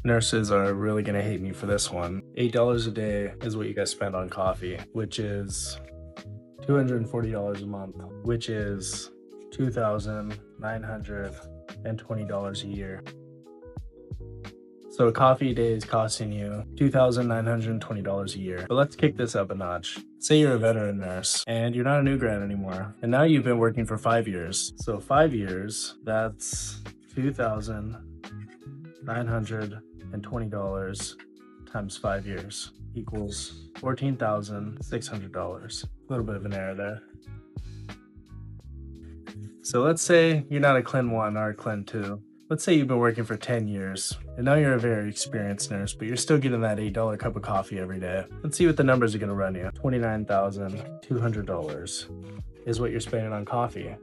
Nurses are really gonna hate me for this one. $8 a day is what you guys spend on coffee, which is $240 a month, which is $2,920 a year. So a coffee a day is costing you $2,920 a year. But let's kick this up a notch. Say you're a veteran nurse and you're not a new grad anymore. And now you've been working for 5 years. So 5 years, that's $2,920 times 5 years equals $14,600. A little bit of an error there. So let's say you're not a Clin 1 or a Clin 2. Let's say you've been working for 10 years, and now you're a very experienced nurse, but you're still getting that $8 cup of coffee every day. Let's see what the numbers are gonna run you. $29,200 is what you're spending on coffee.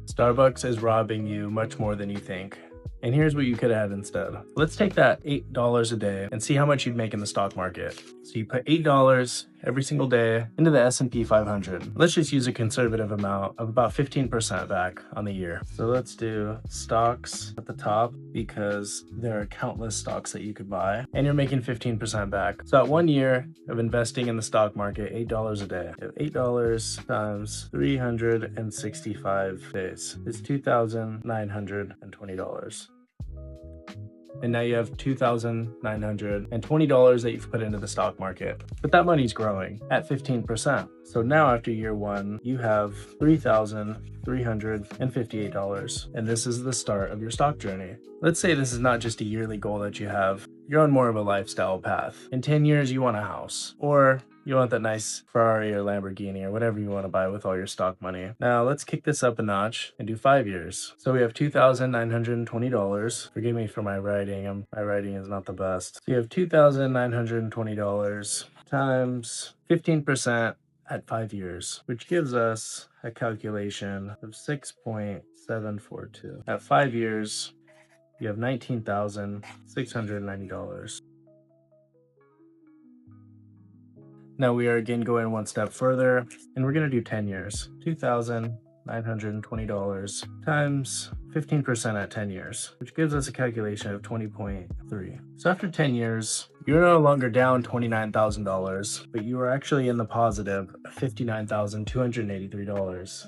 Starbucks is robbing you much more than you think. And here's what you could have had instead. Let's take that $8 a day and see how much you'd make in the stock market. So you put $8 every single day into the S&P 500. Let's just use a conservative amount of about 15% back on the year. So let's do stocks at the top because there are countless stocks that you could buy and you're making 15% back. So at 1 year of investing in the stock market, $8 a day. $8 times 365 days is $2,920. And now you have $2,920 that you've put into the stock market. But that money's growing at 15%. So now after year one, you have $3,358. And this is the start of your stock journey. Let's say this is not just a yearly goal that you have. You're on more of a lifestyle path. In 10 years, you want a house. Or you want that nice Ferrari or Lamborghini or whatever you want to buy with all your stock money. Now let's kick this up a notch and do 5 years. So we have $2,920. Forgive me for my writing. My writing is not the best. So you have $2,920 times 15% at 5 years, which gives us a calculation of 6.742. At 5 years, you have $19,690. Now we are again going one step further, and we're going to do 10 years. $2,920 times 15% at 10 years, which gives us a calculation of 20.3. So after 10 years, you're no longer down $29,000, but you are actually in the positive $59,283.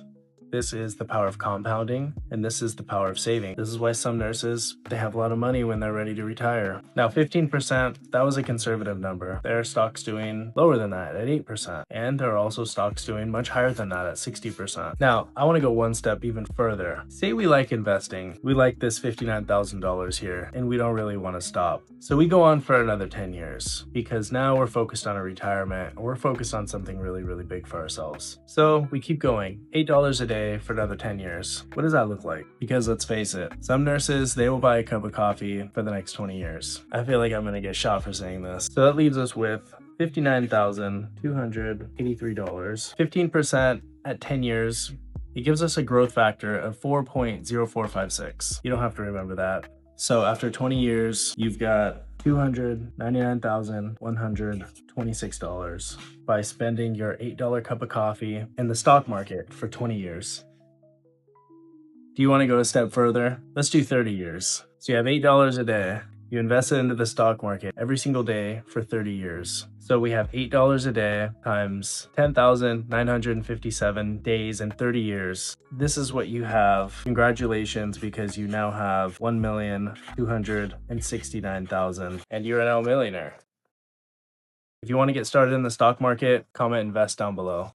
This is the power of compounding, and this is the power of saving. This is why some nurses, they have a lot of money when they're ready to retire. Now 15%, that was a conservative number. There are stocks doing lower than that at 8%, and there are also stocks doing much higher than that at 60%. Now, I want to go one step even further. Say we like investing, we like this $59,000 here, and we don't really want to stop. So we go on for another 10 years, because now we're focused on a retirement, or we're focused on something really, really big for ourselves. So we keep going, $8 a day for another 10 years. What does that look like? Because let's face it, some nurses, they will buy a cup of coffee for the next 20 years. I feel like I'm gonna get shot for saying this. So that leaves us with $59,283. 15% at 10 years. It gives us a growth factor of 4.0456. You don't have to remember that. So after 20 years, you've got $299,126 by spending your $8 cup of coffee in the stock market for 20 years. Do you want to go a step further? Let's do 30 years. So you have $8 a day. You invest it into the stock market every single day for 30 years. So we have $8 a day times 10,957 days and 30 years. This is what you have. Congratulations, because you now have 1,269,000 and you're now a millionaire. If you want to get started in the stock market, comment invest down below.